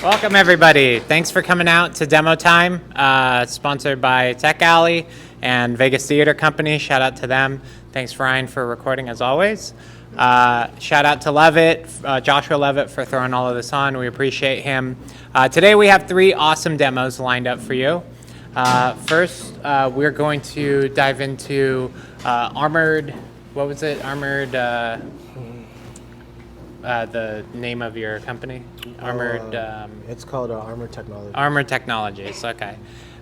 Welcome, everybody. Thanks for coming out to Demo Time, sponsored by Tech Alley and Vegas Theater Company. Shout out to them. Thanks, Ryan, for recording, as always. Shout out to Levitt, Joshua Levitt, for throwing all of this on. We appreciate him. Today, we have 3 awesome demos lined up for you. First, we're going to dive into Armored, what was it? Armored, the name of your company? Armored. It's called Armored Technologies. Armored Technologies. Okay.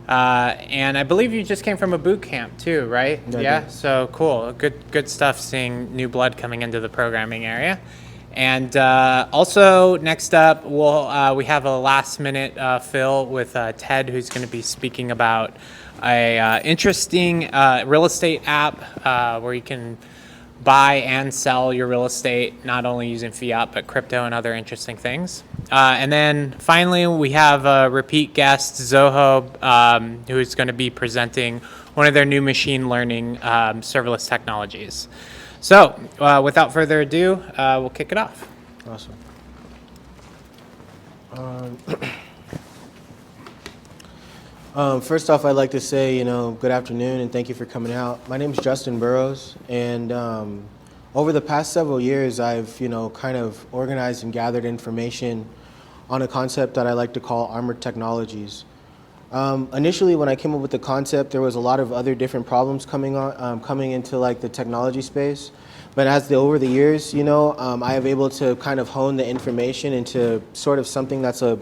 And I believe you just came from a boot camp too, right? Yeah. So cool. Good stuff. Seeing new blood coming into the programming area. And also next up, we have a last minute fill with Ted, who's going to be speaking about a interesting real estate app where you can buy and sell your real estate, not only using fiat, but crypto and other interesting things. And then finally, we have a repeat guest, Zoho, who is going to be presenting one of their new machine learning serverless technologies. So without further ado, we'll kick it off. Awesome. First off, I'd like to say, good afternoon and thank you for coming out. My name is Justin Burrows, and over the past several years, I've, kind of organized and gathered information on a concept that I like to call armored technologies. Initially, when I came up with the concept, there was a lot of other different problems coming into like the technology space. But over the years, I have able to kind of hone the information into sort of something that's a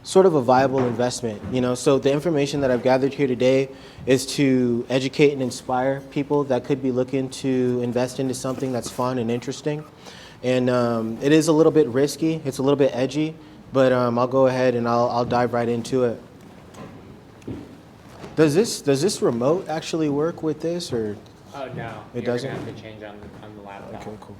viable investment. So the information that I've gathered here today is to educate and inspire people that could be looking to invest into something that's fun and interesting. And it is a little bit risky. It's a little bit edgy, but I'll go ahead and I'll dive right into it. Does this remote actually work with this, or? Oh no, it doesn't. You're gonna have to change on the laptop. Okay, cool.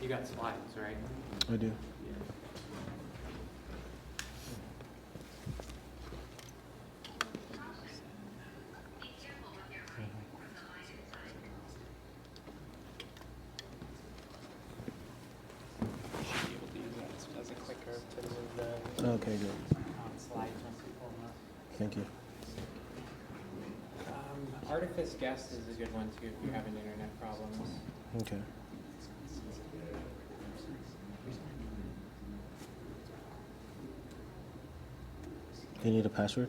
You got slides, right? I do. As a clicker to move the Okay, good. slides once you pull them up. Thank you. Artifice Guest is a good one too if you're having internet problems. Okay. You need a password?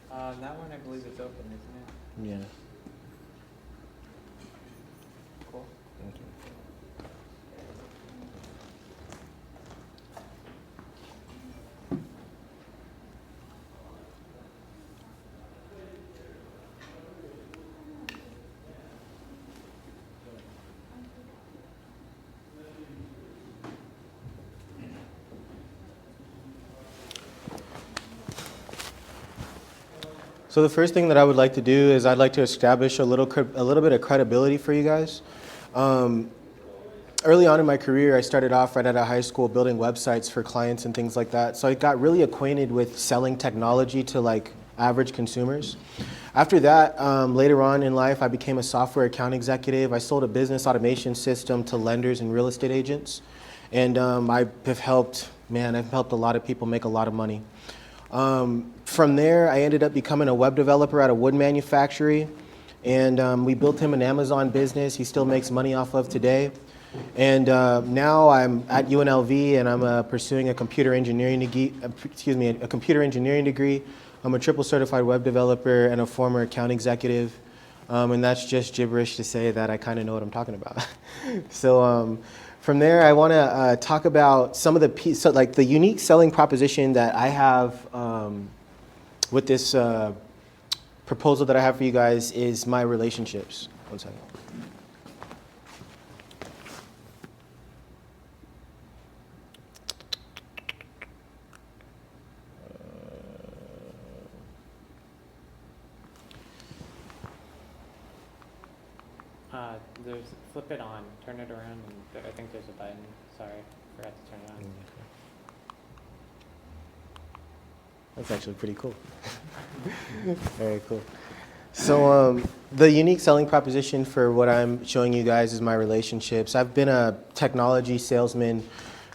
That one I believe is open, isn't it? Yeah. Cool. Thank you. So the first thing that I would like to do is I'd like to establish a little bit of credibility for you guys. Early on in my career, I started off right out of high school building websites for clients and things like that. So I got really acquainted with selling technology to like average consumers. After that, later on in life, I became a software account executive. I sold a business automation system to lenders and real estate agents. And I've helped a lot of people make a lot of money. From there, I ended up becoming a web developer at a wood manufactory, and we built him an Amazon business he still makes money off of today. And now I'm at UNLV, and I'm pursuing a computer engineering degree. I'm a triple certified web developer and a former account executive, and that's just gibberish to say that I kind of know what I'm talking about. So. From there, I want to talk about some of the unique selling proposition that I have with this proposal that I have for you guys is my relationships. One second. There's flip it on, turn it around, and I think there's a button. Sorry, forgot to turn it on. That's actually pretty cool. Very cool. So the unique selling proposition for what I'm showing you guys is my relationships. I've been a technology salesman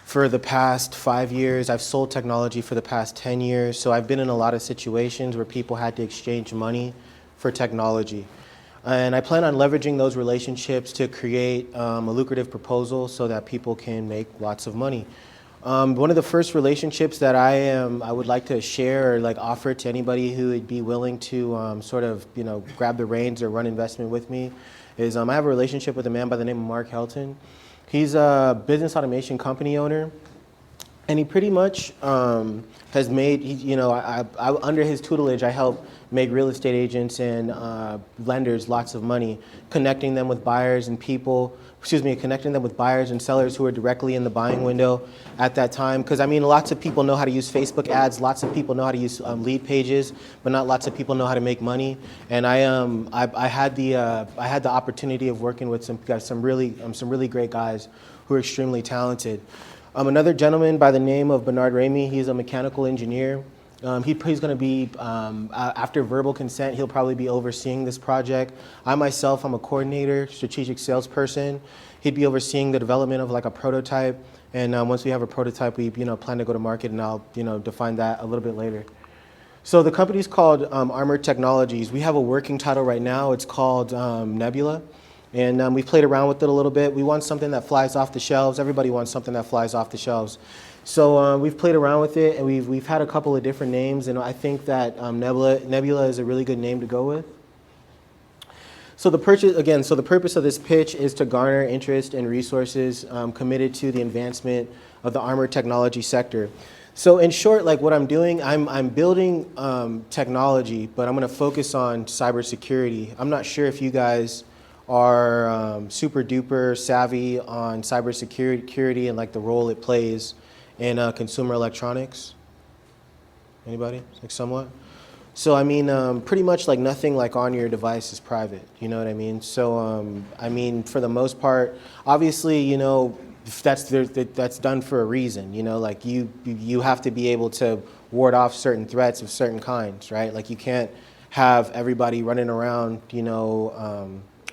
for the past 5 years. I've sold technology for the past 10 years. So I've been in a lot of situations where people had to exchange money for technology. And I plan on leveraging those relationships to create a lucrative proposal so that people can make lots of money. One of the first relationships that I would like to share or like offer to anybody who would be willing to sort of grab the reins or run investment with me is I have a relationship with a man by the name of Mark Helton. He's a business automation company owner, and he pretty much has made under his tutelage I help make real estate agents and lenders lots of money, connecting them with buyers and sellers who are directly in the buying window at that time. Because I mean, lots of people know how to use Facebook ads, lots of people know how to use lead pages, but not lots of people know how to make money. And I had the opportunity of working with some really great guys who are extremely talented. Another gentleman by the name of Bernard Ramey, he's a mechanical engineer. He's going to be, after verbal consent, he'll probably be overseeing this project. I'm a coordinator, strategic salesperson. He'd be overseeing the development of like a prototype. And once we have a prototype, we plan to go to market, and I'll define that a little bit later. So the company's called Armored Technologies. We have a working title right now. It's called Nebula. And we've played around with it a little bit. We want something that flies off the shelves. Everybody wants something that flies off the shelves. So we've played around with it, and we've had a couple of different names, and I think that Nebula is a really good name to go with. So the purpose of this pitch is to garner interest and resources committed to the advancement of the armored technology sector. So in short, like what I'm doing, I'm building technology, but I'm going to focus on cybersecurity. I'm not sure if you guys are super duper savvy on cybersecurity and like the role it plays in consumer electronics. Anybody? Like somewhat? So I mean, pretty much like nothing like on your device is private. You know what I mean? So I mean, for the most part, obviously, that's done for a reason. Like you have to be able to ward off certain threats of certain kinds, right? Like you can't have everybody running around,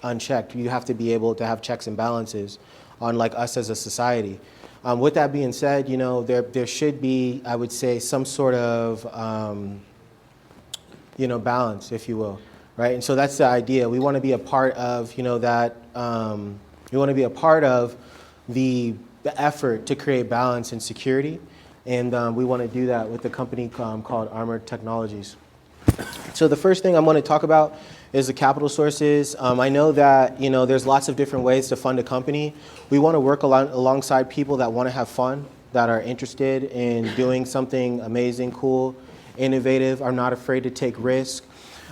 unchecked. You have to be able to have checks and balances on like us as a society. With that being said, there should be, I would say, some sort of balance, if you will, right? And so that's the idea. We want to be a part of that. We want to be a part of the effort to create balance and security, and we want to do that with the company called Armored Technologies. So the first thing I'm going to talk about is the capital sources. I know that there's lots of different ways to fund a company. We want to work alongside people that want to have fun, that are interested in doing something amazing, cool, innovative, are not afraid to take risk.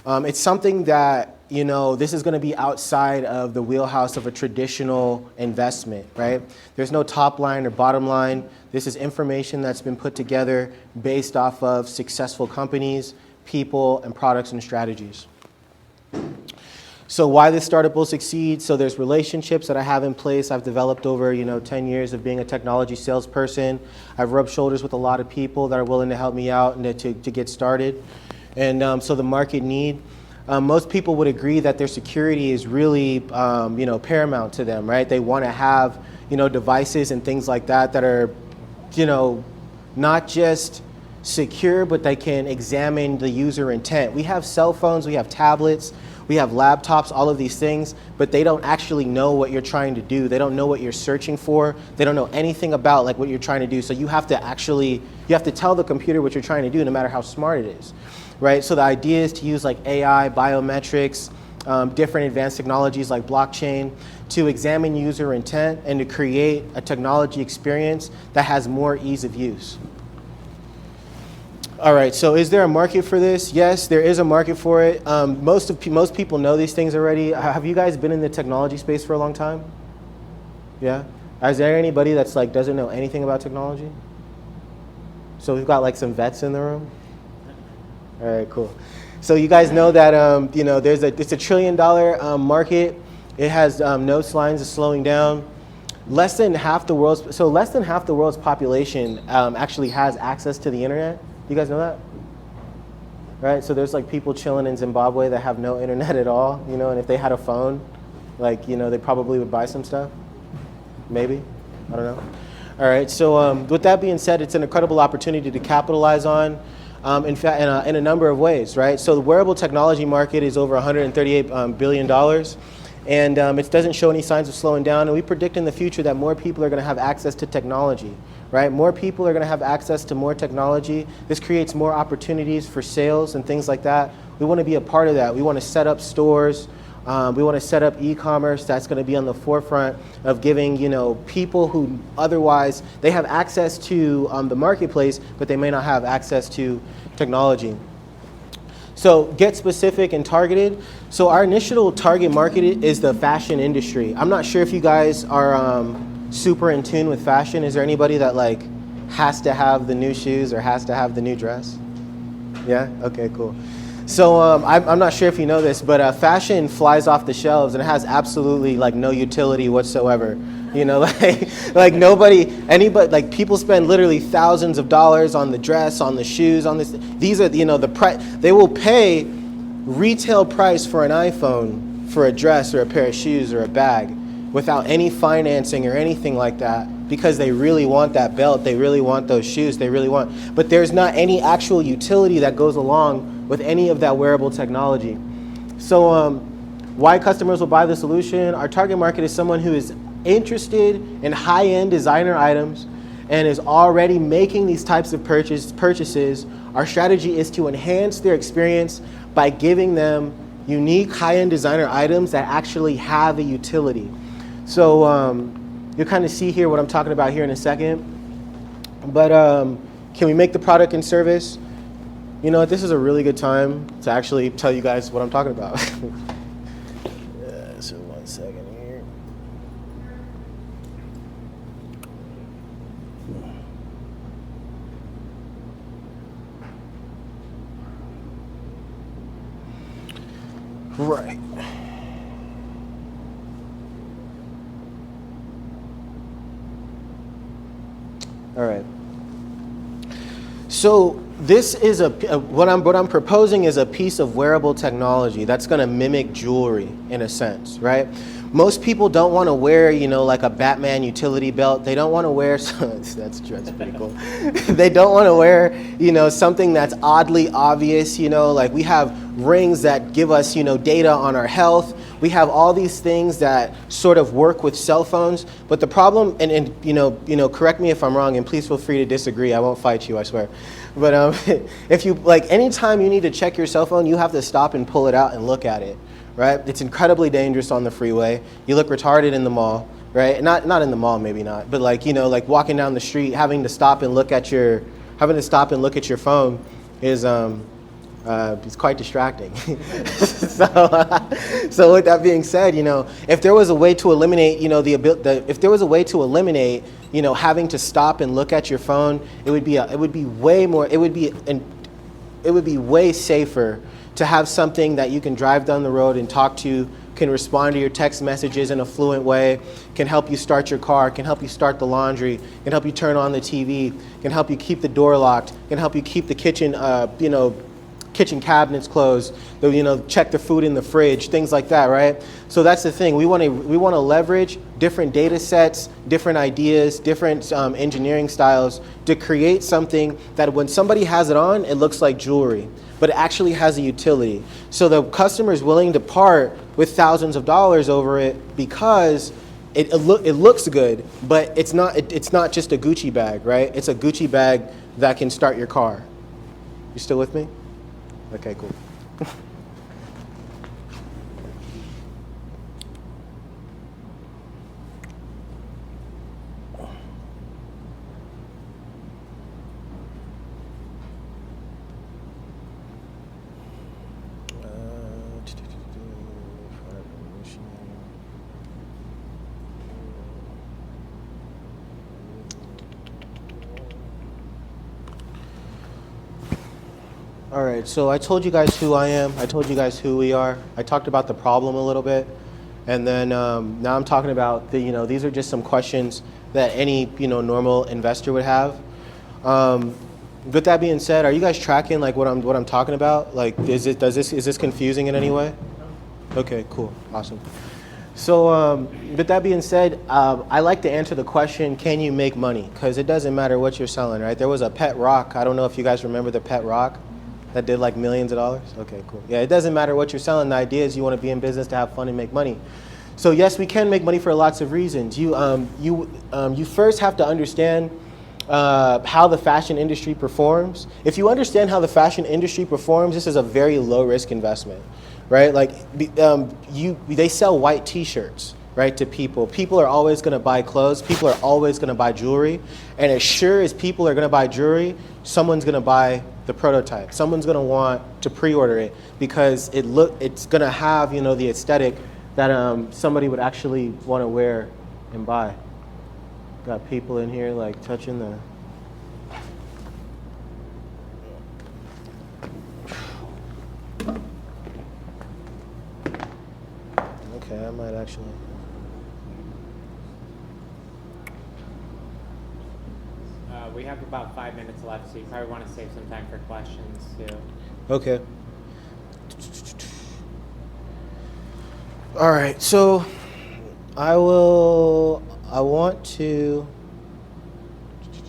It's something that this is going to be outside of the wheelhouse of a traditional investment, right? There's no top line or bottom line. This is information that's been put together based off of successful companies, people, and products and strategies. So why this startup will succeed? So there's relationships that I have in place. I've developed over 10 years of being a technology salesperson. I've rubbed shoulders with a lot of people that are willing to help me out and to get started. And so the market need. Most people would agree that their security is really paramount to them, right? They want to have devices and things like that are not just secure, but they can examine the user intent. We have cell phones, we have tablets, we have laptops, all of these things, but they don't actually know what you're trying to do. They don't know what you're searching for. They don't know anything about like what you're trying to do. So you have to tell the computer what you're trying to do, no matter how smart it is, right? So the idea is to use like AI, biometrics, different advanced technologies like blockchain to examine user intent and to create a technology experience that has more ease of use. All right, so is there a market for this? Yes, there is a market for it. Most people know these things already. Have you guys been in the technology space for a long time? Yeah? Is there anybody that's like doesn't know anything about technology? So we've got like some vets in the room. All right, cool. So you guys know that it's a $1 trillion market. It has no signs of slowing down. Less than half the world's population actually has access to the internet. You guys know that? Right? So there's like people chilling in Zimbabwe that have no internet at all, you know, and if they had a phone, like, you know, they probably would buy some stuff. Maybe. I don't know. All right, so with that being said, it's an incredible opportunity to capitalize on in a number of ways, right? So the wearable technology market is over $138 billion, and it doesn't show any signs of slowing down, and we predict in the future that more people are going to have access to technology, right? More people are going to have access to more technology. This creates more opportunities for sales and things like that. We want to be a part of that. We want to set up stores. We want to set up e-commerce that's going to be on the forefront of giving, you know, people who otherwise they have access to the marketplace, but they may not have access to technology. So get specific and targeted. So our initial target market is the fashion industry. I'm not sure if you guys are super in tune with fashion. Is there anybody that like has to have the new shoes or has to have the new dress? Yeah? Okay, cool. So I'm not sure if you know this, but fashion flies off the shelves and it has absolutely like no utility whatsoever. You know, like anybody, like people spend literally thousands of dollars on the dress, on the shoes, on this. These are, you know, they will pay retail price for an iPhone, for a dress or a pair of shoes or a bag without any financing or anything like that because they really want that belt, they really want those shoes, but there's not any actual utility that goes along with any of that wearable technology. So why customers will buy the solution? Our target market is someone who is interested in high-end designer items and is already making these types of purchases. Our strategy is to enhance their experience by giving them unique high-end designer items that actually have a utility. So you'll kind of see here what I'm talking about here in a second. But can we make the product and service? You know what, this is a really good time to actually tell you guys what I'm talking about. So 1 second here. Right. All right. So this is what I'm proposing is a piece of wearable technology that's going to mimic jewelry in a sense, right? Most people don't want to wear, you know, like a Batman utility belt. They don't want to wear, that's pretty cool. They don't want to wear, you know, something that's oddly obvious, you know, like we have rings that give us, you know, data on our health. We have all these things that sort of work with cell phones. But the problem, and you know, correct me if I'm wrong, and please feel free to disagree. I won't fight you, I swear. But if you, like, anytime you need to check your cell phone, you have to stop and pull it out and look at it, right? It's incredibly dangerous on the freeway. You look retarded in the mall, right? Not in the mall, maybe not, but like, you know, like walking down the street, having to stop and look at your phone is it's quite distracting. So with that being said, you know, if there was a way to eliminate, you know, if there was a way to eliminate, you know, having to stop and look at your phone, it would be way safer to have something that you can drive down the road and talk to, can respond to your text messages in a fluent way, can help you start your car, can help you start the laundry, can help you turn on the TV, can help you keep the door locked, can help you keep the kitchen, kitchen cabinets closed, you know, check the food in the fridge, things like that, right? So that's the thing. We want to leverage different data sets, different ideas, different engineering styles to create something that when somebody has it on, it looks like jewelry, but it actually has a utility. So the customer is willing to part with thousands of dollars over it because it looks good, but it's not just a Gucci bag, right? It's a Gucci bag that can start your car. You still with me? Okay, cool. All right, so I told you guys who I am. I told you guys who we are. I talked about the problem a little bit. And then now I'm talking about these are just some questions that any normal investor would have. With that being said, are you guys tracking like what I'm talking about? Like, is this confusing in any way? Okay, cool, awesome. So with that being said, I like to answer the question, can you make money? Because it doesn't matter what you're selling, right? There was a pet rock. I don't know if you guys remember the pet rock that did like millions of dollars. Okay, cool. Yeah, it doesn't matter what you're selling. The idea is you want to be in business to have fun and make money. So yes, we can make money for lots of reasons. You first have to understand how the fashion industry performs. If you understand how the fashion industry performs, this is a very low risk investment, right? Like they sell white T-shirts, right, to people. People are always going to buy clothes. People are always going to buy jewelry. And as sure as people are going to buy jewelry, someone's going to buy the prototype. Someone's going to want to pre-order it because it's going to have the aesthetic that somebody would actually want to wear and buy. Got people in here like touching the. Okay, I might actually. We have about 5 minutes left, so you probably want to save some time for questions too. Okay. All right, so I want to. Can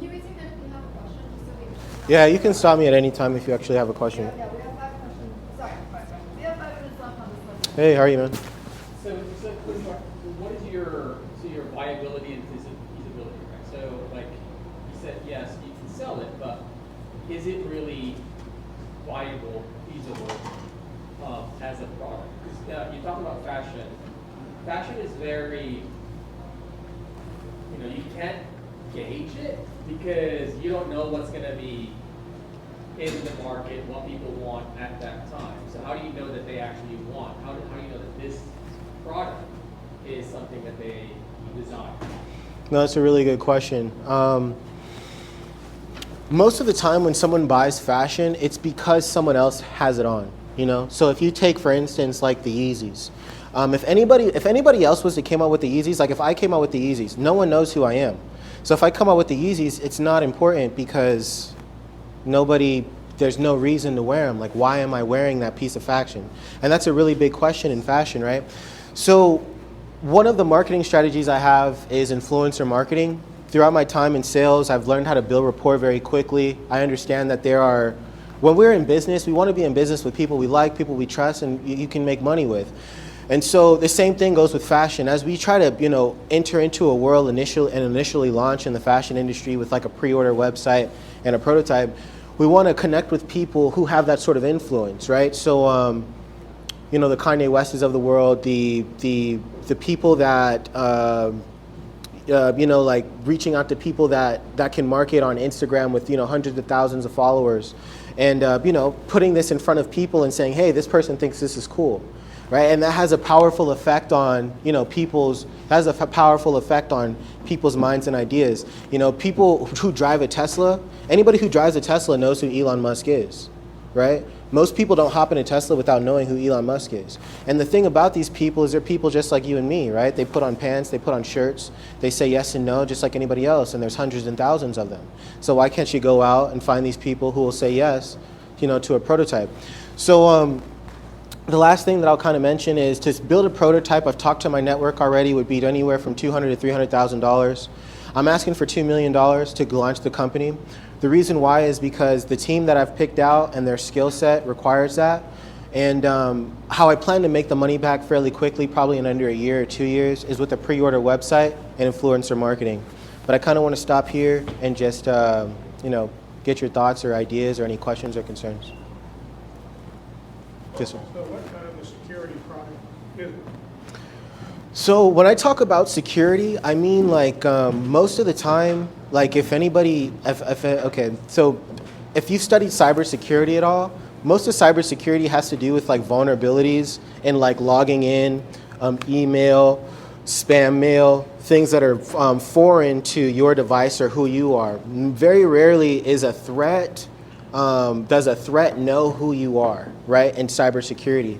you raise your hand if you have a question? Just so we can. Yeah, you can stop me at any time if you actually have a question. Yeah, we have 5 questions. Sorry, 5 questions. We have 5 minutes left on this list. Hey, how are you, man? So what is your viability and feasibility, right? So like you said, yes, you can sell it, but is it really viable, feasible as a product? Because you talk about fashion. Fashion is very, you can't gauge it because you don't know what's going to be in the market, what people want at that time. So how do you know that they actually want? How do you know that this product is something that they desire? No, that's a really good question. Most of the time when someone buys fashion, it's because someone else has it on, So if you take, for instance, like the Yeezys. If anybody else was to came out with the Yeezys, like if I came out with the Yeezys, no one knows who I am. So if I come out with the Yeezys, it's not important because there's no reason to wear them. Like, why am I wearing that piece of fashion? And that's a really big question in fashion, right? So one of the marketing strategies I have is influencer marketing. Throughout my time in sales, I've learned how to build rapport very quickly. I understand that when we're in business, we want to be in business with people we like, people we trust, and you can make money with. And so the same thing goes with fashion. As we try to, enter into a world initially launch in the fashion industry with like a pre-order website and a prototype, we want to connect with people who have that sort of influence, right? So, the Kanye Wests of the world, the people that, like reaching out to people that can market on Instagram with, hundreds of thousands of followers and, putting this in front of people and saying, hey, this person thinks this is cool. Right, and that has a powerful effect on people's minds and ideas. People who drive a Tesla, anybody who drives a Tesla knows who Elon Musk is, right? Most people don't hop in a Tesla without knowing who Elon Musk is. And the thing about these people is they're people just like you and me, right? They put on pants, they put on shirts, they say yes and no just like anybody else, and there's hundreds and thousands of them. So why can't you go out and find these people who will say yes, to a prototype? So the last thing that I'll kind of mention is to build a prototype. I've talked to my network already, would be anywhere from $200,000 to $300,000. I'm asking for $2 million to launch the company. The reason why is because the team that I've picked out and their skill set requires that. And how I plan to make the money back fairly quickly, probably in under a year or 2 years, is with a pre-order website and influencer marketing. But I kind of want to stop here and just get your thoughts or ideas or any questions or concerns. Yes, sir. So what kind of a security product is it? So when I talk about security, I mean like most of the time, like if you've studied cybersecurity at all, most of cybersecurity has to do with like vulnerabilities and like logging in, email, spam mail, things that are foreign to your device or who you are. Very rarely is a threat Does a threat know who you are, right? In cybersecurity.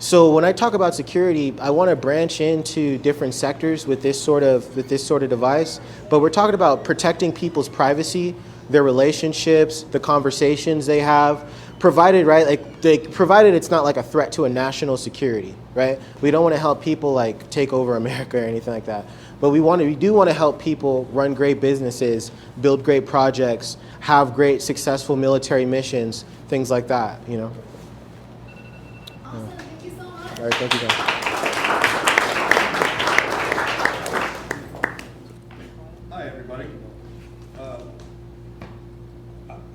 So when I talk about security, I want to branch into different sectors with this sort of device. But we're talking about protecting people's privacy, their relationships, the conversations they have, provided, right? Provided it's not like a threat to a national security, right? We don't want to help people like take over America or anything like that. But we do want to help people run great businesses, build great projects, have great successful military missions, things like that, you know. Awesome. Thank you so much. All right, thank you guys. Hi, everybody.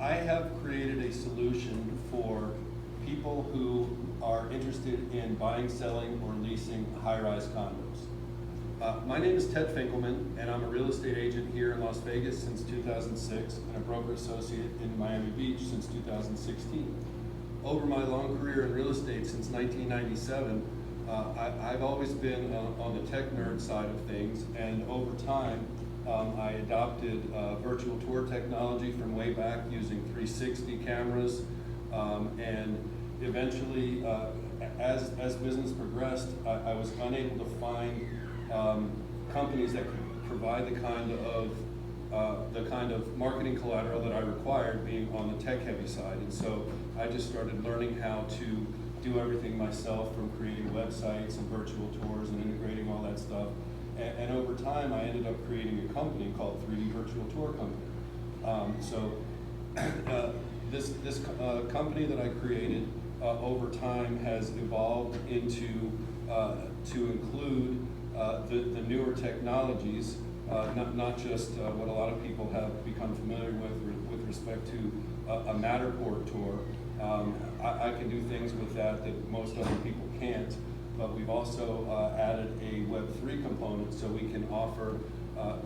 I have created a solution for people who are interested in buying, selling, or leasing high-rise condos. My name is Ted Finkelman, and I'm a real estate agent here in Las Vegas since 2006 and a broker associate in Miami Beach since 2016. Over my long career in real estate since 1997, I've always been on the tech nerd side of things, and over time, I adopted virtual tour technology from way back using 360 cameras, and eventually, as business progressed, I was unable to find companies that could provide the kind of marketing collateral that I required, being on the tech-heavy side. And so I just started learning how to do everything myself, from creating websites and virtual tours and integrating all that stuff. And over time, I ended up creating a company called 3D Virtual Tour Company. This company that I created over time has evolved into to include the newer technologies, not just what a lot of people have become familiar with respect to a Matterport tour. I can do things with that most other people can't, but we've also added a Web3 component so we can offer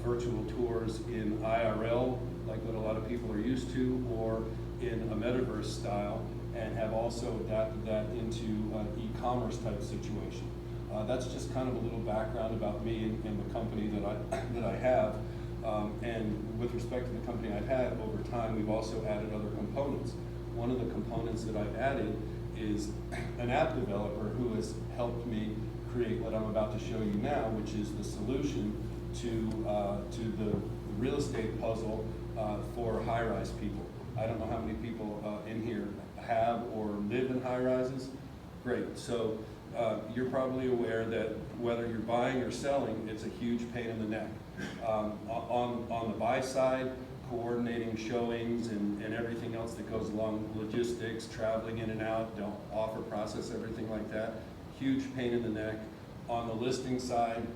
virtual tours in IRL, like what a lot of people are used to, or in a metaverse style, and have also adapted that into an e-commerce type situation. That's just kind of a little background about me and the company that I have. And with respect to the company I've had, over time we've also added other components. One of the components that I've added is an app developer who has helped me create what I'm about to show you now, which is the solution to the real estate puzzle for high-rise people. I don't know how many people in here have or live in high-rises. Great. So you're probably aware that whether you're buying or selling, it's a huge pain in the neck. On the buy side, coordinating showings and everything else that goes along, logistics, traveling in and out, don't offer process, everything like that, huge pain in the neck. On the listing side,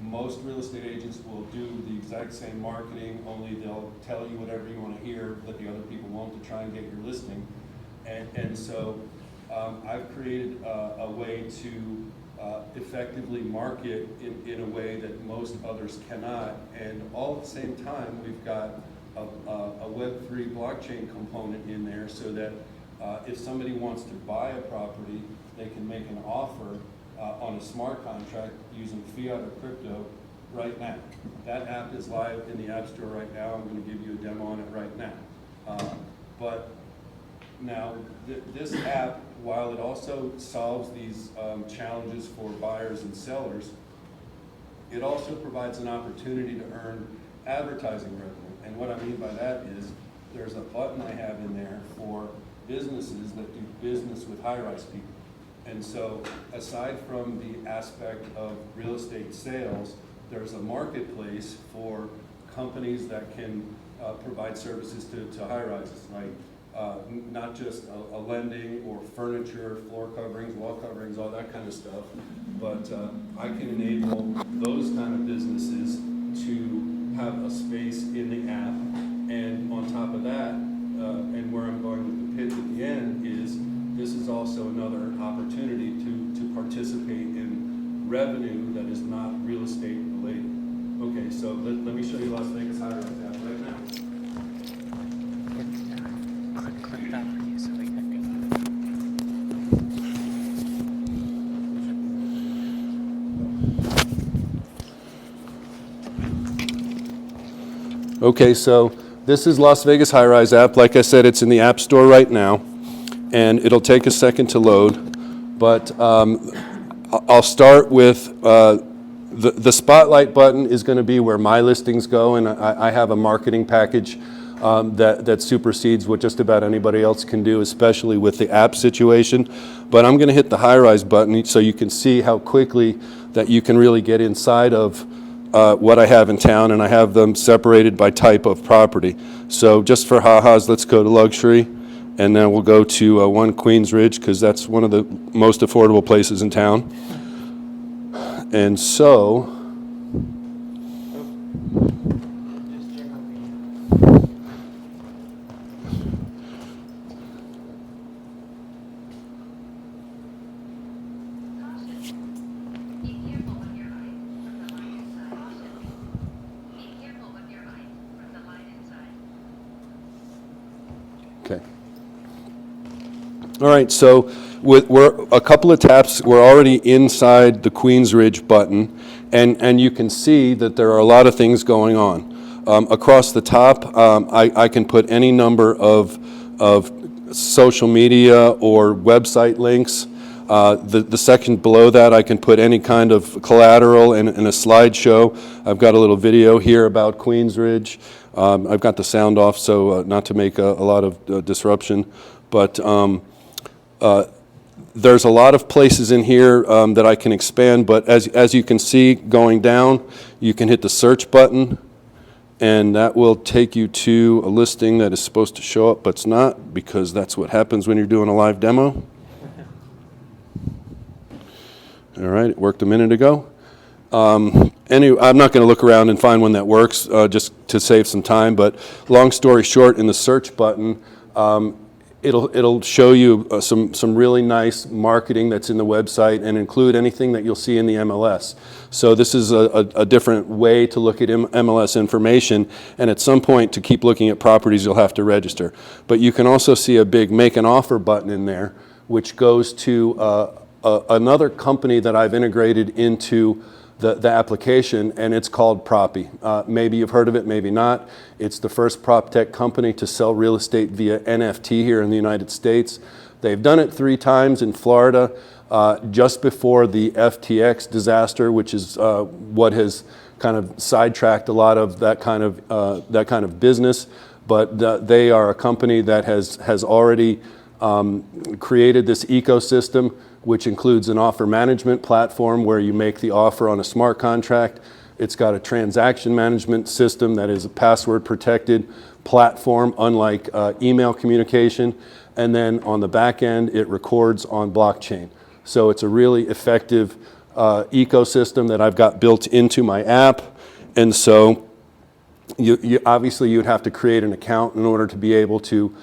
most real estate agents will do the exact same marketing, only they'll tell you whatever you want to hear, but the other people won't, to try and get your listing. And so I've created a way to effectively market in a way that most others cannot, and all at the same time we've got a Web3 blockchain component in there, so that if somebody wants to buy a property, they can make an offer on a smart contract using fiat or crypto right now. That app is live in the App Store right now. I'm going to give you a demo on it right now. But now, this app, while it also solves these challenges for buyers and sellers, it also provides an opportunity to earn advertising revenue. And what I mean by that is there's a button I have in there for businesses that do business with high-rise people. And so aside from the aspect of real estate sales, there's a marketplace for companies that can provide services to high-rises, like not just a lending or furniture, floor coverings, wall coverings, all that kind of stuff, but I can enable those kind of businesses to have a space in the app. And on top of that, and where I'm going with the pitch at the end, is this is also another opportunity to participate in revenue that is not real estate related. Okay, so let me show you Las Vegas high-rise app right now. Click that on you so we can Okay, so This is Las Vegas High Rise app. Like I said, it's in the App Store right now, and it'll take a second to load. But I'll start with the spotlight button is going to be where my listings go, and I have a marketing package that supersedes what just about anybody else can do, especially with the app situation. But I'm going to hit the high rise button so you can see how quickly that you can really get inside of what I have in town, and I have them separated by type of property. So just for ha-has, let's go to luxury, and then we'll go to One Queensridge, because that's one of the most affordable places in town. And so, okay. All right, so we're a couple of taps, we're already inside the Queensridge button, and you can see that there are a lot of things going on. Across the top, I can put any number of social media or website links. The section below that, I can put any kind of collateral and a slideshow. I've got a little video here about Queensridge. I've got the sound off, so not to make a lot of disruption, but there's a lot of places in here that I can expand, but as you can see going down, you can hit the search button, and that will take you to a listing that is supposed to show up, but it's not, because that's what happens when you're doing a live demo. All right, it worked a minute ago. Anyway, I'm not going to look around and find one that works just to save some time, but long story short, in the search button, it'll show you some really nice marketing that's in the website and include anything that you'll see in the MLS. So this is a different way to look at MLS information, and at some point to keep looking at properties you'll have to register. But you can also see a big make an offer button in there, which goes to another company that I've integrated into the application, and it's called Propy. Maybe you've heard of it, maybe not. It's the first prop tech company to sell real estate via NFT here in the United States. They've done it 3 times in Florida, just before the FTX disaster, which is what has kind of sidetracked a lot of that kind of business. But they are a company that has already created this ecosystem, which includes an offer management platform where you make the offer on a smart contract. It's got a transaction management system that is a password protected platform, unlike email communication. And then on the back end, it records on blockchain. So it's a really effective ecosystem that I've got built into my app. And so you obviously you'd have to create an account in order to be able to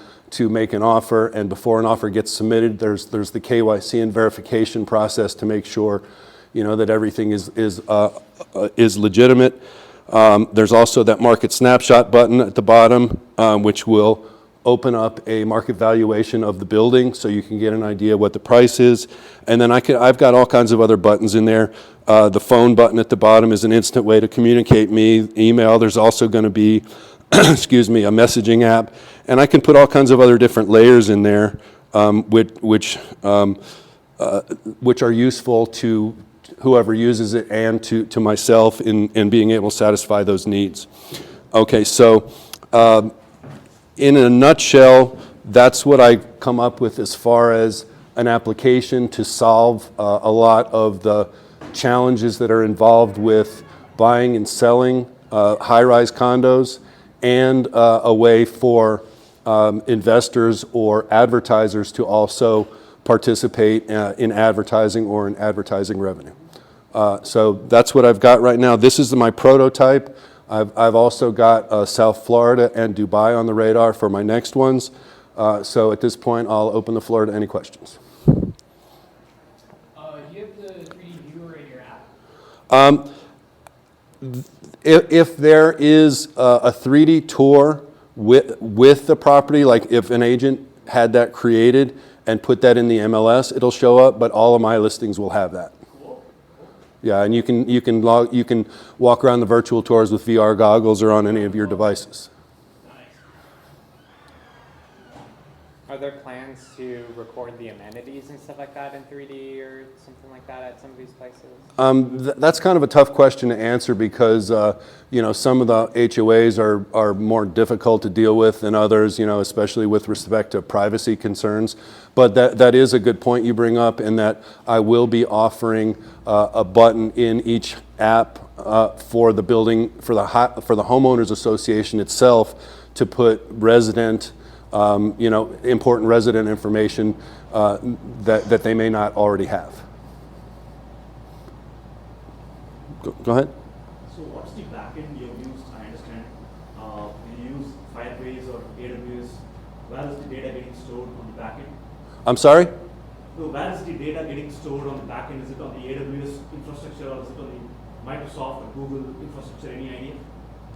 make an offer, and before an offer gets submitted, there's the KYC and verification process to make sure, that everything is legitimate. There's also that market snapshot button at the bottom, which will open up a market valuation of the building, so you can get an idea what the price is. And then I've got all kinds of other buttons in there. The phone button at the bottom is an instant way to communicate me. Email. There's also going to be excuse me, a messaging app, and I can put all kinds of other different layers in there, which are useful to whoever uses it and to myself in being able to satisfy those needs. Okay, so in a nutshell, that's what I come up with as far as an application to solve a lot of the challenges that are involved with buying and selling high-rise condos, and a way for investors or advertisers to also participate in advertising or in advertising revenue. So that's what I've got right now. This is my prototype. I've also got South Florida and Dubai on the radar for my next ones. So at this point, I'll open the floor to any questions. Do you have the 3D viewer in your app? If there is a 3D tour with the property, like if an agent had that created and put that in the MLS, it'll show up, but all of my listings will have that. Cool. Yeah, and you can walk around the virtual tours with VR goggles or on any of your devices. Nice. Are there plans to record the amenities and stuff like that in 3D or something like that at some of these places? That's kind of a tough question to answer because some of the HOAs are more difficult to deal with than others, especially with respect to privacy concerns. But that is a good point you bring up, in that I will be offering a button in each app for the building, for the homeowners association itself, to put resident, important resident information that they may not already have. Go ahead. So what's the backend you use? I understand you use Firebase or AWS. Where is the data getting stored on the backend? I'm sorry? So where is the data getting stored on the backend? Is it on the AWS infrastructure, or is it on the Microsoft or Google infrastructure? Any idea?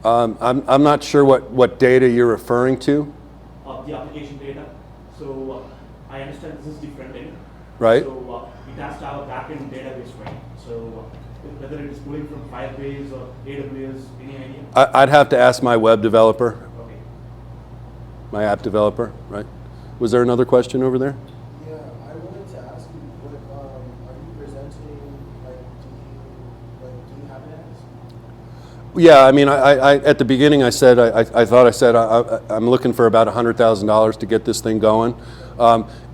I'm not sure what data you're referring to. The application data. So I understand this is the front end. Right. So it has to have a backend database, right? So whether it is pulling from Firebase or AWS, any idea? I'd have to ask my web developer, Okay. my app developer, right? Was there another question over there? Yeah, I wanted to ask you, what are you presenting? Do you have an ads? Yeah, I mean, I at the beginning I said I'm looking for about $100,000 to get this thing going.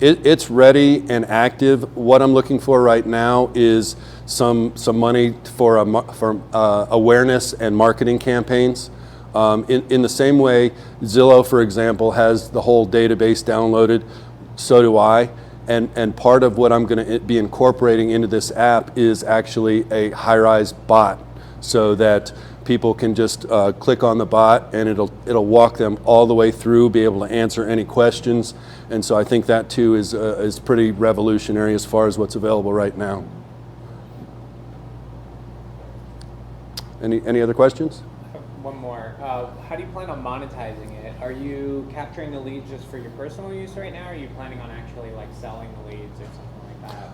It's ready and active. What I'm looking for right now is some money for awareness and marketing campaigns. In the same way, Zillow, for example, has the whole database downloaded. So do I. And part of what I'm going to be incorporating into this app is actually a high-rise bot, so that people can just click on the bot and it'll walk them all the way through, be able to answer any questions. And so I think that too is pretty revolutionary as far as what's available right now. Any other questions? One more. How do you plan on monetizing it? Are you capturing the leads just for your personal use right now, or are you planning on actually like selling the leads or something like that?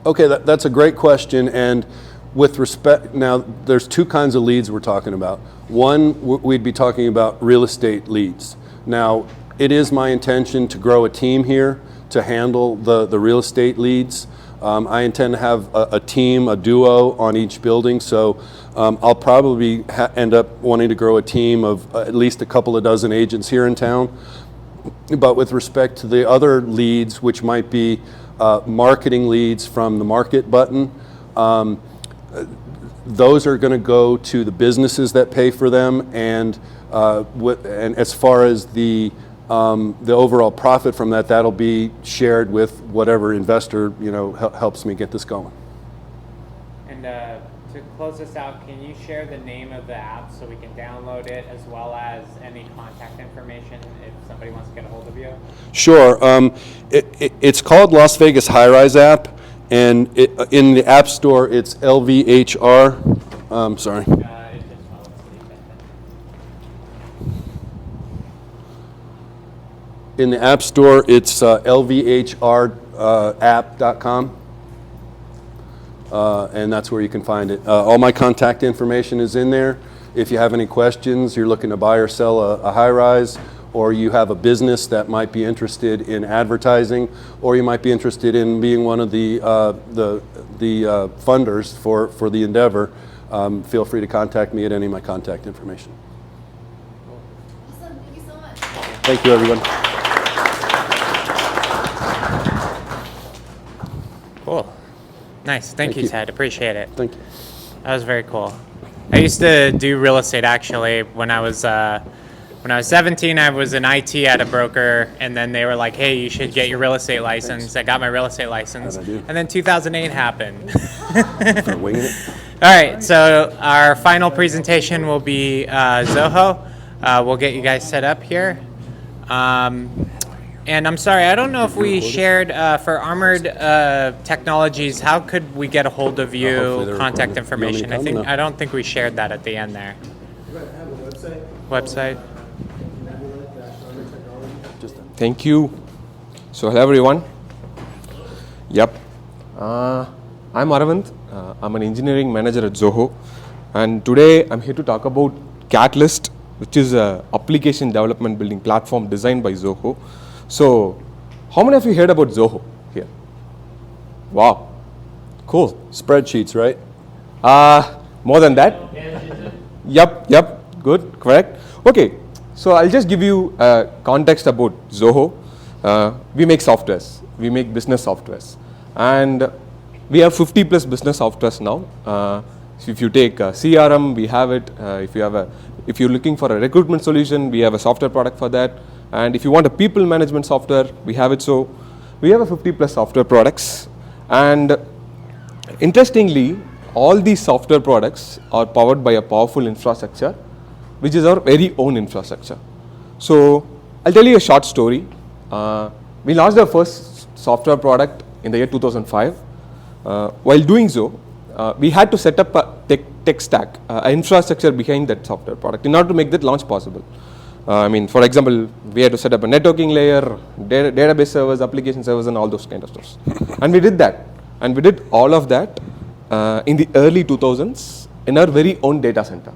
Okay, that's a great question. And with respect, now there's two kinds of leads we're talking about. One, we'd be talking about real estate leads. Now, it is my intention to grow a team here to handle the real estate leads. I intend to have a team, a duo on each building, so I'll probably end up wanting to grow a team of at least a couple of dozen agents here in town. But with respect to the other leads, which might be marketing leads from the market button, those are going to go to the businesses that pay for them, and as far as the overall profit from that, that'll be shared with whatever investor helps me get this going. And to close this out, can you share the name of the app so we can download it, as well as any contact information if somebody wants to get a hold of you? Sure. It's called Las Vegas High Rise app, and in the App Store it's LVHR. Sorry. In the App Store, it's lvhrapp.com, and that's where you can find it. All my contact information is in there. If you have any questions, you're looking to buy or sell a high-rise, or you have a business that might be interested in advertising, or you might be interested in being one of the funders for the endeavor, feel free to contact me at any of my contact information. Awesome. Thank you so much. Thank you, everyone. Cool. Nice. Thank you, Ted. Appreciate it. Thank you. That was very cool. I used to do real estate actually when I was 17. I was in IT at a broker, and then they were like, "Hey, you should get your real estate license." I got my real estate license, How'd I do? and then 2008 happened. Start winging it. All right, so our final presentation will be Zoho. We'll get you guys set up here. And I'm sorry, I don't know if we shared for Armored Technologies, how could we get a hold of Hopefully you, they're contact recording. You want me to information? come or no? I don't think we shared that at the end there. Have a website. Website? Thank you. So hello everyone. Yep. I'm Aravind. I'm an engineering manager at Zoho, and today I'm here to talk about Catalyst, which is an application development building platform designed by Zoho. So How many of you heard about Zoho here? Wow, cool. Spreadsheets, right? More than that. Yep, good, correct. Okay, so I'll just give you context about Zoho. We make softwares, we make business softwares, and we have 50 plus business softwares now. So if you take CRM, we have it. If you're looking for a recruitment solution, we have a software product for that. And if you want a people management software, we have it. So we have a 50 plus software products. And interestingly, all these software products are powered by a powerful infrastructure, which is our very own infrastructure. So I'll tell you a short story. We launched our first software product in the year 2005. While doing so, we had to set up a tech stack, an infrastructure behind that software product in order to make that launch possible. For example, we had to set up a networking layer, database servers, application servers, and all those kind of stuff. And we did that. And we did all of that in the early 2000s in our very own data center.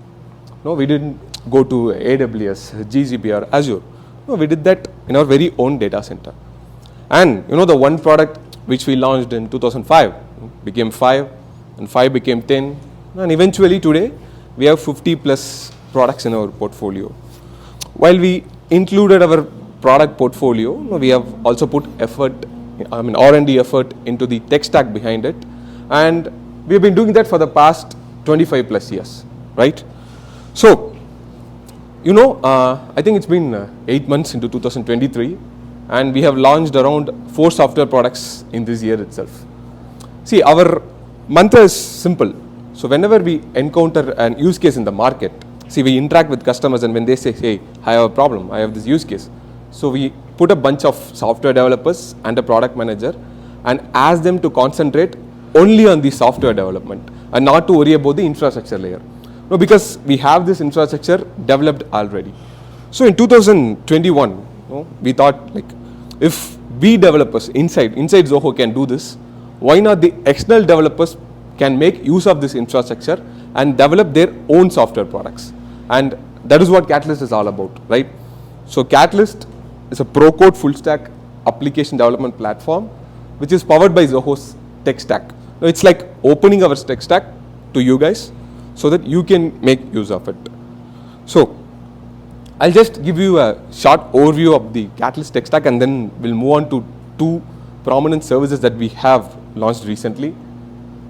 No, we didn't go to AWS, GCP, or Azure. No, we did that in our very own data center. And the one product which we launched in 2005 became 5, and 5 became 10, and eventually today we have 50 plus products in our portfolio. While we included our product portfolio, we have also put R&D effort into the tech stack behind it, and we have been doing that for the past 25 plus years, right? So, I think it's been 8 months into 2023, and we have launched around 4 software products in this year itself. See, our mantra is simple. So whenever we encounter an use case in the market, see, we interact with customers, and when they say, hey, I have a problem, I have this use case. So we put a bunch of software developers and a product manager and ask them to concentrate only on the software development and not to worry about the infrastructure layer. No, because we have this infrastructure developed already. So in 2021, we thought, if we developers inside Zoho can do this, why not the external developers can make use of this infrastructure and develop their own software products? And that is what Catalyst is all about, right? So Catalyst is a pro-code full-stack application development platform, which is powered by Zoho's tech stack. Now, it's like opening our tech stack to you guys so that you can make use of it. So I'll just give you a short overview of the Catalyst tech stack, and then we'll move on to 2 prominent services that we have launched recently.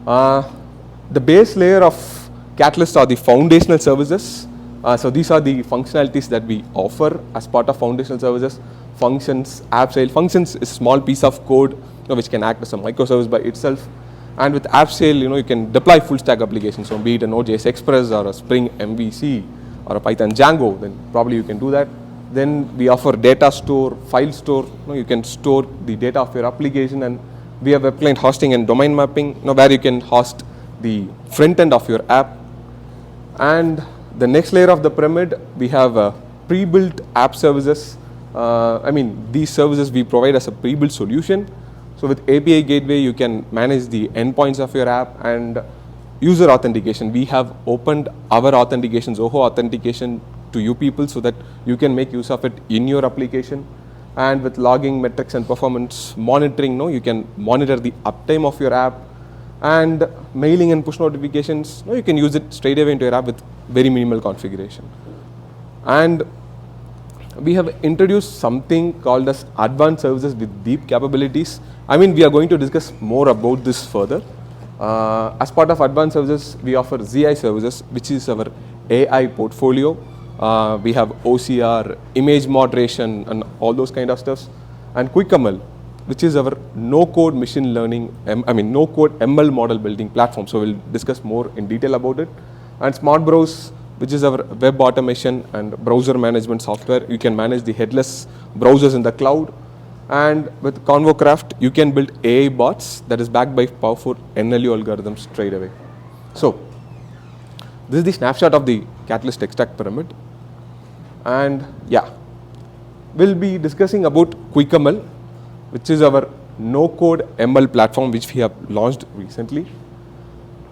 The base layer of Catalyst are the foundational services. So these are the functionalities that we offer as part of foundational services. Functions, AppSale. Functions is a small piece of code which can act as a microservice by itself. And with AppSale, you can deploy full stack applications. So be it a Node.js Express or a Spring MVC or a Python Django, then probably you can do that. Then we offer data store, file store. You can store the data of your application, and we have web client hosting and domain mapping, where you can host the front end of your app. And the next layer of the pyramid, we have pre-built app services. These services we provide as a pre-built solution. So with API Gateway, you can manage the endpoints of your app and user authentication. We have opened our authentication, Zoho authentication, to you people so that you can make use of it in your application. And with logging, metrics, and performance monitoring, you can monitor the uptime of your app. And mailing and push notifications, you can use it straight away into your app with very minimal configuration. And we have introduced something called as advanced services with deep capabilities. We are going to discuss more about this further. As part of advanced services, we offer ZI services, which is our AI portfolio. We have OCR, image moderation, and all those kind of stuff. And QuickML, which is our no-code machine learning, no-code ML model building platform. So we'll discuss more in detail about it. And Smart Browse, which is our web automation and browser management software. You can manage the headless browsers in the cloud. And with ConvoCraft, you can build AI bots that is backed by powerful NLU algorithms straight away. So this is the snapshot of the Catalyst tech stack pyramid. And we'll be discussing about QuickML, which is our no-code ML platform, which we have launched recently.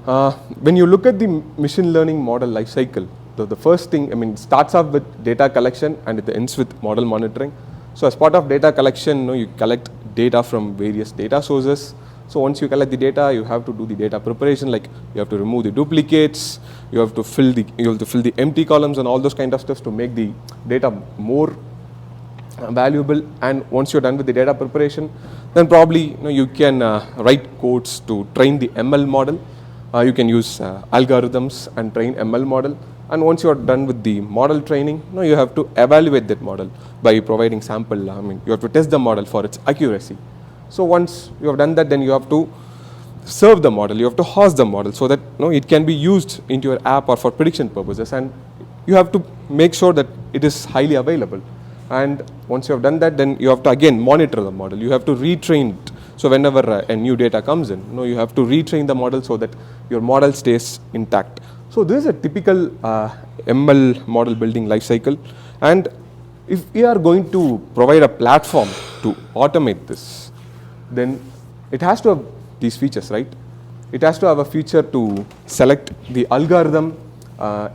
When you look at the machine learning model lifecycle, the first thing, it starts off with data collection and it ends with model monitoring. So as part of data collection, you collect data from various data sources. So once you collect the data, you have to do the data preparation, like you have to remove the duplicates, you have to fill the empty columns and all those kind of stuff to make the data more valuable. And once you're done with the data preparation, then probably you can write codes to train the ML model. You can use algorithms and train ML model. And once you are done with the model training, you have to evaluate that model by providing sample. You have to test the model for its accuracy. So once you have done that, then you have to serve the model, you have to host the model so that it can be used into your app or for prediction purposes, and you have to make sure that it is highly available. And once you have done that, then you have to again monitor the model, you have to retrain it. So whenever a new data comes in, you have to retrain the model so that your model stays intact. So this is a typical ML model building life cycle. And if we are going to provide a platform to automate this, then it has to have these features, right? It has to have a feature to select the algorithm.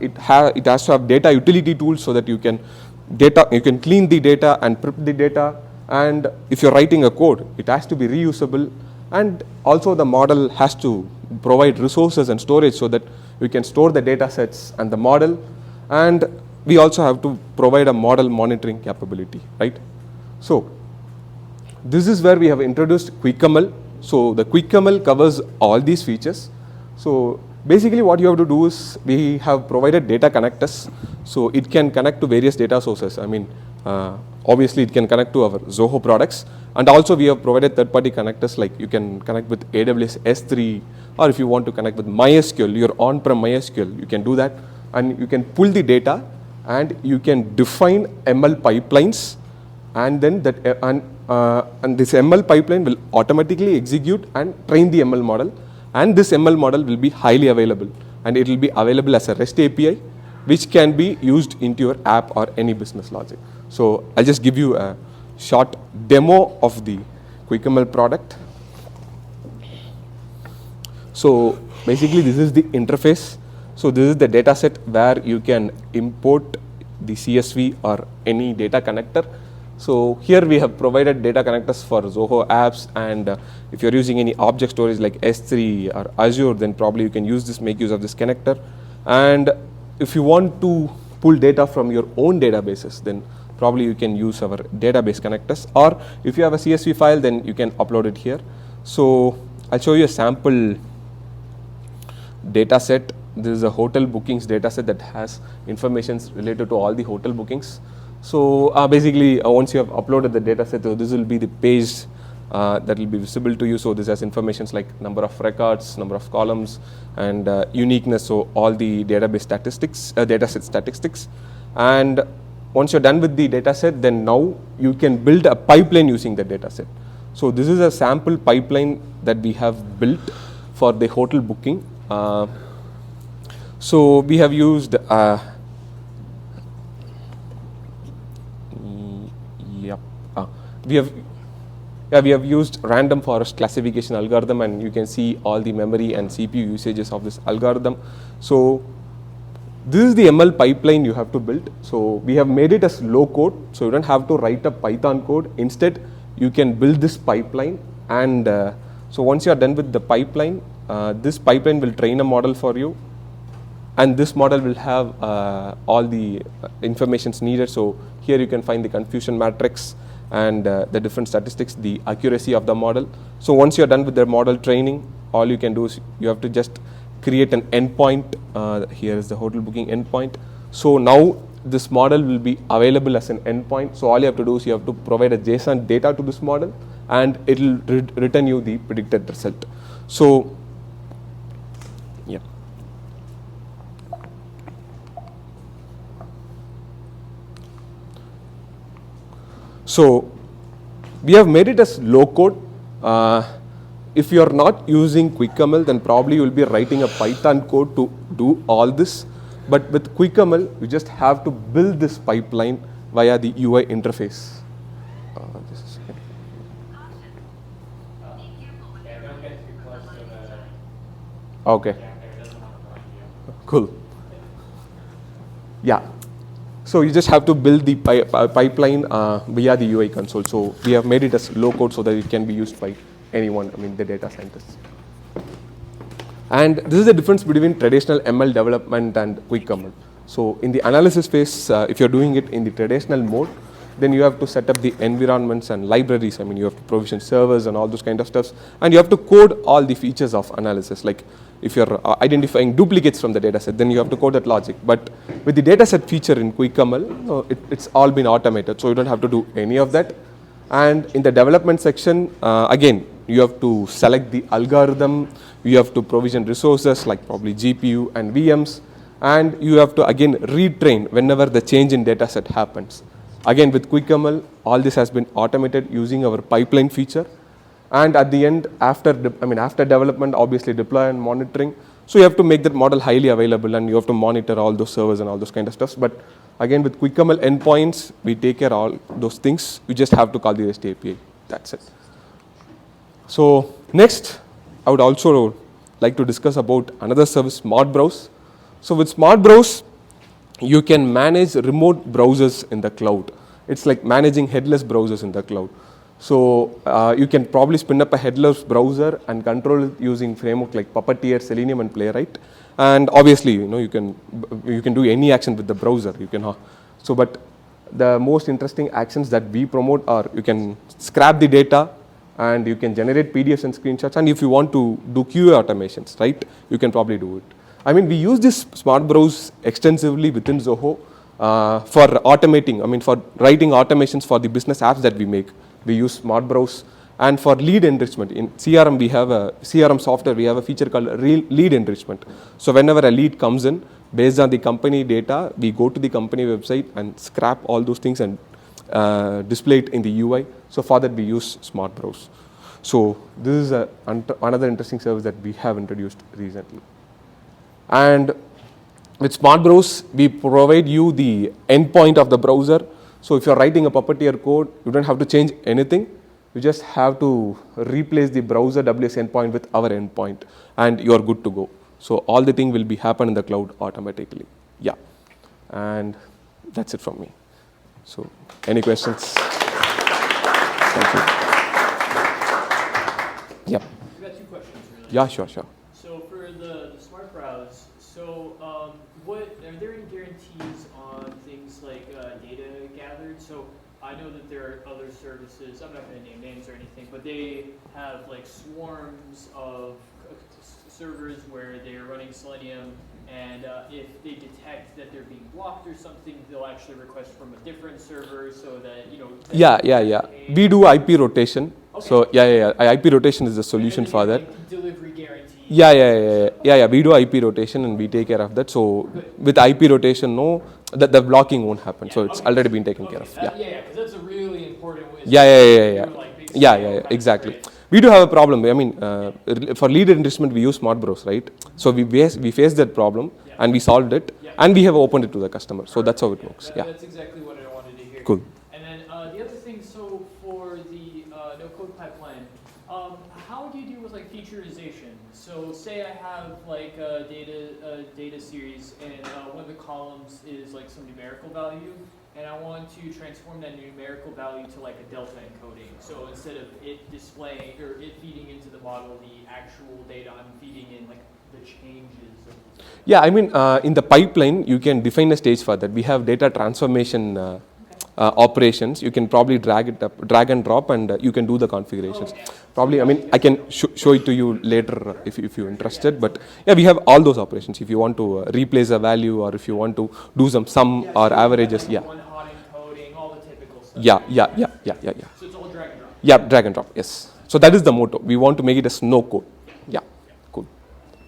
It has to have data utility tools so that you can clean the data and prep the data. And if you're writing a code, it has to be reusable. And also the model has to provide resources and storage so that we can store the data sets and the model. And we also have to provide a model monitoring capability, right? So this is where we have introduced QuickML. So the QuickML covers all these features. So basically what you have to do is we have provided data connectors. So it can connect to various data sources. Obviously it can connect to our Zoho products. And also we have provided third-party connectors, like you can connect with AWS S3, or if you want to connect with MySQL, your on-prem MySQL, you can do that. And you can pull the data and you can define ML pipelines, and then and this ML pipeline will automatically execute and train the ML model, and this ML model will be highly available, and it will be available as a REST API which can be used into your app or any business logic. So I'll just give you a short demo of the QuickML product. So basically this is the interface. So this is the data set where you can import the CSV or any data connector. So here we have provided data connectors for Zoho apps, and if you're using any object storage like S3 or Azure, then probably you can make use of this connector. And if you want to pull data from your own databases, then probably you can use our database connectors, or if you have a CSV file, then you can upload it here. So I'll show you a sample data set. This is a hotel bookings data set that has information related to all the hotel bookings. So basically once you have uploaded the data set, this will be the page that will be visible to you. So this has informations like number of records, number of columns, and uniqueness, so all the database statistics, dataset statistics. And once you're done with the dataset, then now you can build a pipeline using the dataset. So this is a sample pipeline that we have built for the hotel booking. So we have used we have used random forest classification algorithm, and you can see all the memory and CPU usages of this algorithm. So this is the ML pipeline you have to build. So we have made it as low code, so you don't have to write a Python code. Instead, you can build this pipeline, and so once you are done with the pipeline, this pipeline will train a model for you, and this model will have all the informations needed. So here you can find the confusion matrix and the different statistics, the accuracy of the model. So once you are done with the model training, all you can do is you have to just create an endpoint. Here is the hotel booking endpoint. So now this model will be available as an endpoint. So all you have to do is you have to provide a JSON data to this model, and it will return you the predicted result. So yeah. So we have made it as low code. If you are not using QuickML, then probably you will be writing a Python code to do all this. But with QuickML, you just have to build this pipeline via the UI interface. Just a second. Yeah, don't get too close to Okay. the camera. It doesn't want to block you. Cool. Yeah. So you just have to build the pipeline via the UI console. So we have made it as low code so that it can be used by anyone, I mean the data scientists. And this is the difference between traditional ML development and quick ML. So in the analysis phase, if you're doing it in the traditional mode, then you have to set up the environments and libraries. I mean, you have to provision servers and all those kind of stuff. And you have to code all the features of analysis. Like if you're identifying duplicates from the data set, then you have to code that logic. But with the data set feature in quick ML, it's all been automated. So you don't have to do any of that. And in the development section, again, you have to select the algorithm. You have to provision resources like probably GPU and VMs. And you have to again retrain whenever the change in data set happens. Again, with QuickML, all this has been automated using our pipeline feature. And at the end, after development, obviously deploy and monitoring. So you have to make that model highly available and you have to monitor all those servers and all those kind of stuff. But again, with QuickML endpoints, we take care of all those things. You just have to call the REST API. That's it. So next, I would also like to discuss about another service, Smart Browse. So with Smart Browse, you can manage remote browsers in the cloud. It's like managing headless browsers in the cloud. So you can probably spin up a headless browser and control it using framework like Puppeteer, Selenium, and Playwright. And obviously, you can do any action with the browser. But the most interesting actions that we promote are you can scrap the data and you can generate PDFs and screenshots. And if you want to do QA automations, right, you can probably do it. I mean, we use this Smart Browse extensively within Zoho for automating, for writing automations for the business apps that we make. We use Smart Browse. And for lead enrichment, in CRM, we have a CRM software, we have a feature called lead enrichment. So whenever a lead comes in, based on the company data, we go to the company website and scrap all those things and display it in the UI. So for that, we use Smart Browse. So this is another interesting service that we have introduced recently. And with Smart Browse, we provide you the endpoint of the browser. So if you're writing a Puppeteer code, you don't have to change anything. You just have to replace the browser WS endpoint with our endpoint, and you're good to go. So all the thing will be happen in the cloud automatically. Yeah, and that's it from me. So any questions? Thank you. Yeah. I've got two questions, really. Yeah, sure. So for the Smart Browse, are there any guarantees on things like data gathered? So I know that there are other services, I'm not going to name names or anything, but they have like swarms of servers where they're running Selenium, and if they detect that they're being blocked or something, they'll actually request from a different server so that, Yeah. We do IP rotation. Okay. So IP rotation is the solution for that. Like delivery guarantee. Yeah. We do IP rotation and we take care of that. So with IP rotation, the blocking won't happen. So it's already been taken care of. Yeah, because that's a really important way. Yeah, exactly. We do have a problem. I mean, for lead enrichment, we use Smart Browse, right? So we faced that problem and we solved it, and we have opened it to the customer. So that's how it works. That's exactly what I wanted to hear. Cool. And then the other thing, so for the no-code pipeline, how do you deal with like featureization? So say I have like a data series, and one of the columns is like some numerical value, and I want to transform that numerical value to like a delta encoding. So instead of it displaying or it feeding into the model the actual data, I'm feeding in like the changes. Yeah, I mean, in the pipeline, you can define a stage for that. We have data transformation operations. You can probably drag and drop, and you can do the configurations. Probably, I mean, I can show it to you later if you're interested. But yeah, we have all those operations. If you want to replace a value, or if you want to do some sum or averages, yeah. One hot encoding, all the typical stuff. Yeah. So it's all drag and drop. Yeah, drag and drop. Yes. So that is the motto. We want to make it as no code. Yeah. Cool.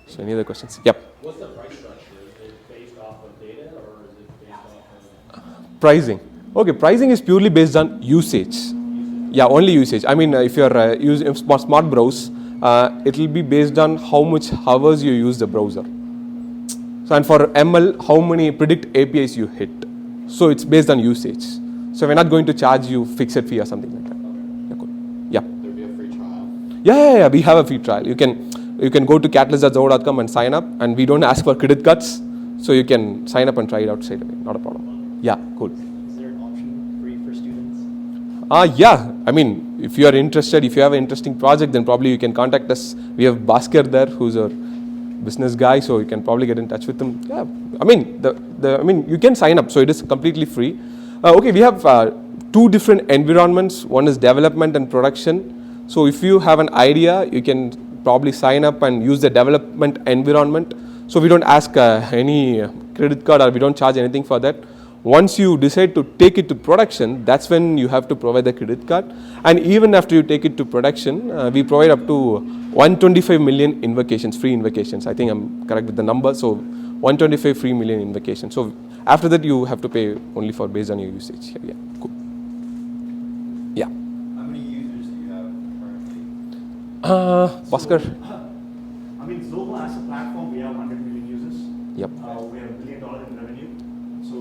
So any other questions? Yep. What's the price structure? Is it based off of data, or is it based off of Pricing. Okay, pricing is purely based on usage. Yeah, only usage. I mean, if you're using Smart Browse, it will be based on how much hours you use the browser. So, and for ML, how many predict APIs you hit. So it's based on usage. So we're not going to charge you fixed fee or something like that. Yeah, cool. Yeah. There'd be a free trial? Yeah. We have a free trial. You can go to catalyst.zoho.com and sign up, and we don't ask for credit cards, so you can sign up and try it out straight away. Not a problem. Yeah, cool. Is there an option free for students? Yeah, I mean, if you are interested, if you have an interesting project, then probably you can contact us. We have Baskar there, who's our business guy, so you can probably get in touch with him. Yeah, I mean, you can sign up, so it is completely free. Okay, we have two different environments. One is development and production. So if you have an idea, you can probably sign up and use the development environment. So we don't ask any credit card, or we don't charge anything for that. Once you decide to take it to production, that's when you have to provide the credit card. And even after you take it to production, we provide up to 125 million invocations, free invocations. I think I'm correct with the number. So 125 free million invocations. So after that, you have to pay only for based on your usage. Yeah, cool. Yeah. How many users do you have currently? Baskar. I mean, Zoho as a platform, we have 100 million users. Yep. We have $1 billion in revenue. So,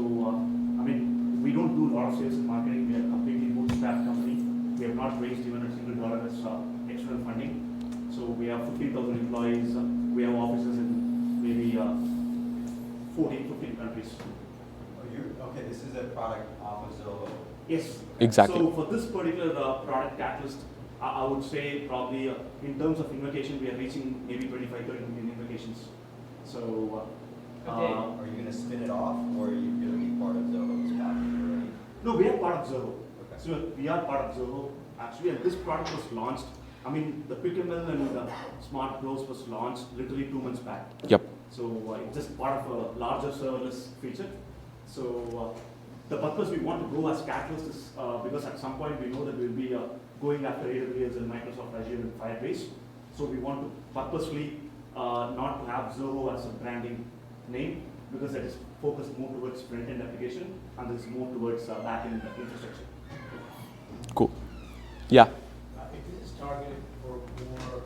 I mean, we don't do a lot of sales and marketing. We are a completely bootstrap company. We have not raised even a single dollar as external funding. So we have 15,000 employees. We have offices in maybe 14, 15 countries. Okay, this is a product off of Zoho. Yes. Exactly. So for this particular product Catalyst, I would say probably in terms of invocation, we are reaching maybe 25, 30 million invocations. So, Are you going to spin it off, or are you going to be part of Zoho's platform already? no, we are part of Zoho. Okay. So we are part of Zoho. Actually, and this product was launched. I mean, the QuickML and the Smart Close was launched literally 2 months back. Yep. So it's just part of a larger serverless feature. So the purpose we want to go as Catalyst is because at some point we know that we'll be going after AWS and Microsoft Azure and Firebase. So we want to purposefully not to have Zoho as a branding name, because that is focused more towards front-end application and this more towards back-end infrastructure. Cool. Yeah. If this is targeted for more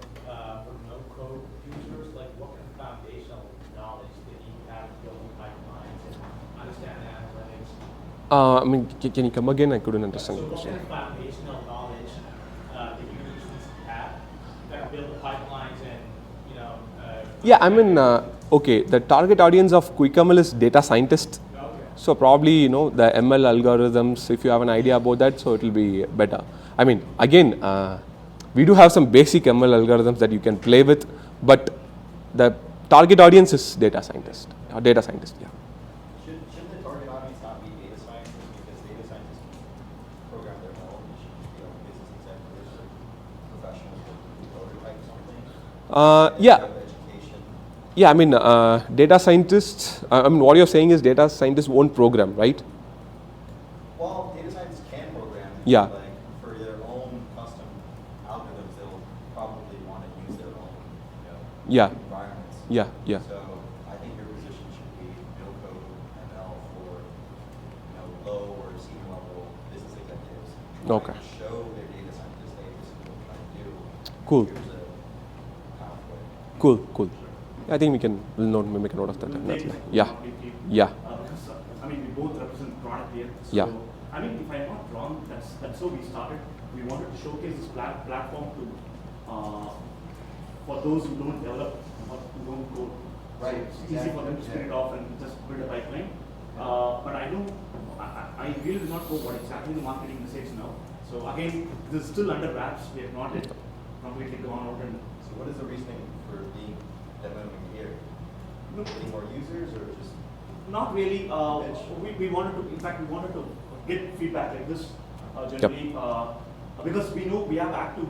for no-code users, like what kind of foundational knowledge that you have to build pipelines and understand analytics? I mean, can you come again? I couldn't understand So the what question. kind of foundational knowledge that users need to have that build the pipelines and, you know? Yeah, I mean, okay, the target audience of QuickML is data scientists. Okay. So probably, you know, the ML algorithms, if you have an idea about that, so it will be better. I mean, again, we do have some basic ML algorithms that you can play with, but the target audience is data scientist. Yeah. Should the target audience not be data scientists, because data scientists program their own? It should just be like business executives or professionals that prototype something? Yeah. Education. Yeah, I mean, data scientists, I mean, what you're saying is data scientists won't program, right? Well, data scientists can program. Yeah. Like for their own custom algorithms, they'll probably want to use their own, Yeah. environments. Yeah, yeah. So I think your position should be no code ML for low or senior level business executives. Okay. To show their data scientists, hey, this is what we're trying to do. Cool. Here's a pathway. Cool. I think we'll make a note of that. Definitely. Yeah. Yeah. Because, I mean, we both represent product here. So, Yeah. I mean, if I'm not wrong, that's how we started. We wanted to showcase this platform to for those who don't develop or who don't code. Right, So it's easy for them to spin it off and just build a pipeline. But I really do not know what exactly the marketing message now. So again, this is still under wraps. We have not yet completely gone out and. So what is the reasoning for being demoing here? No, Getting more users or just? not really. We wanted to, in fact, we wanted to get feedback like this generally because we know we have active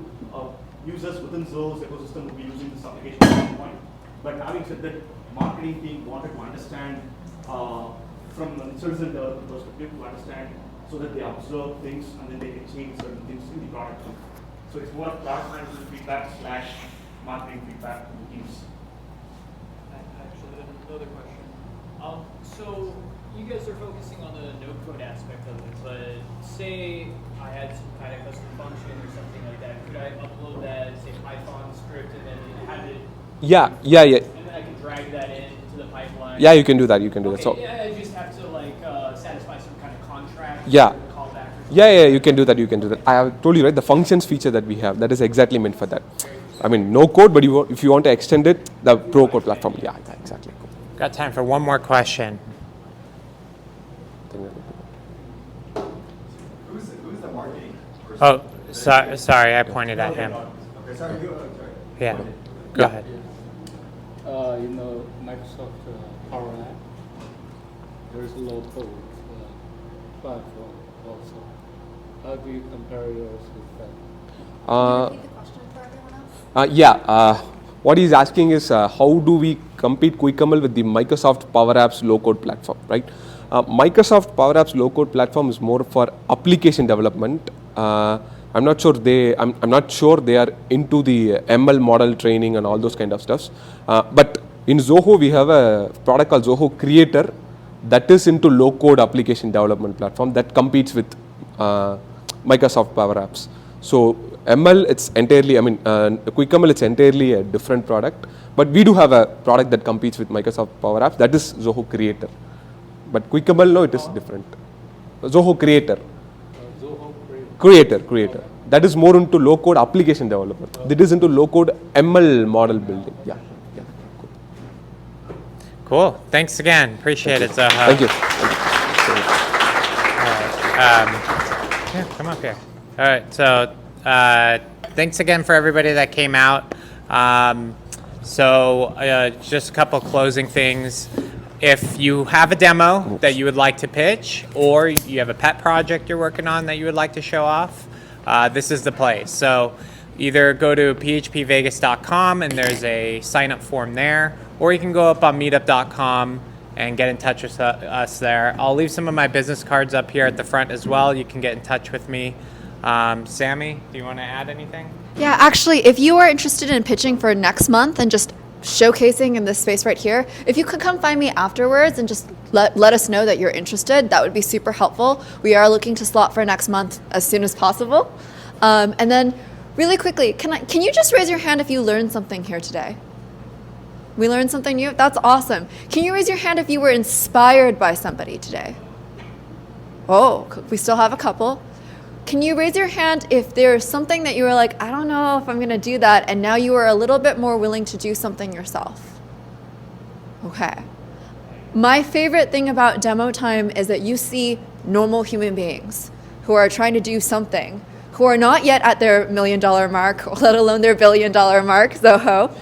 users within Zoho's ecosystem who will be using this application at some point. But having said that, marketing team wanted to understand from a citizen developer perspective to understand so that they observe things and then they can change certain things in the product. So it's more of product management feedback / marketing feedback to the teams. Actually, another question. So you guys are focusing on the no-code aspect of it, but say I had some kind of custom function or something like that. Could I upload that, say Python script, and then have it? Yeah. And then I can drag that into the pipeline. Yeah, you can do that. Okay, So yeah, I just have to like satisfy some kind of contract. Yeah. Or callback or something. yeah, you can do that. I have told you, right, the functions feature that we have, that is exactly meant for that. I mean, no code, but if you want to extend it, the pro code platform. Yeah, exactly. Got time for one more question. I think that would be Oh, sorry, I pointed at him. Okay, sorry, Yeah, go ahead. Microsoft Power App, there is low code platform also. How do you compare yours with that? Repeat the question for everyone else? What he's asking is how do we compete QuickML with the Microsoft Power Apps low-code platform, right? Microsoft Power Apps low-code platform is more for application development. I'm not sure they are into the ML model training and all those kind of stuffs. But in Zoho, we have a product called Zoho Creator that is into low-code application development platform that competes with Microsoft Power Apps. So ML, it's entirely, QuickML, it's entirely a different product. But we do have a product that competes with Microsoft Power Apps. That is Zoho Creator. But QuickML, no, it is different. Zoho Creator. Creator. That is more into low-code application development. That is into low-code ML model building. Yeah. Cool. Thanks again. Appreciate it, Zoho. Thank you. All right. Yeah, come up here. All right. So thanks again for everybody that came out. Just a couple closing things. If you have a demo that you would like to pitch, or you have a pet project you're working on that you would like to show off, this is the place. So either go to phpvegas.com and there's a sign up form there, or you can go up on meetup.com and get in touch with us there. I'll leave some of my business cards up here at the front as well. You can get in touch with me. Sami, do you want to add anything? Yeah, actually, if you are interested in pitching for next month and just showcasing in this space right here, if you could come find me afterwards and just let us know that you're interested, that would be super helpful. We are looking to slot for next month as soon as possible. And then really quickly, can you just raise your hand if you learned something here today? We learned something new? That's awesome. Can you raise your hand if you were inspired by somebody today? Oh, we still have a couple. Can you raise your hand if there's something that you were like, I don't know if I'm going to do that, and now you are a little bit more willing to do something yourself? Okay. My favorite thing about demo time is that you see normal human beings who are trying to do something, who are not yet at their $1 million mark, let alone their $1 billion mark, Zoho,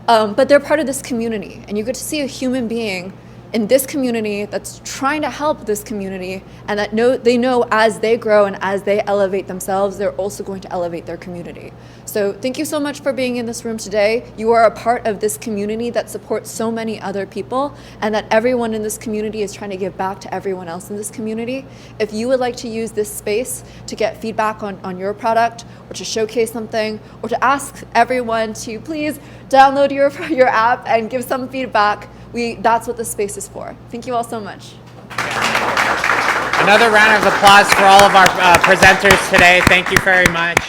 but they're part of this community, and you get to see a human being in this community that's trying to help this community, and that they know as they grow and as they elevate themselves, they're also going to elevate their community. So thank you so much for being in this room today. You are a part of this community that supports so many other people, and that everyone in this community is trying to give back to everyone else in this community. If you would like to use this space to get feedback on your product, or to showcase something, or to ask everyone to please download your app and give some feedback, that's what this space is for. Thank you all so much. Another round of applause for all of our presenters today. Thank you very much.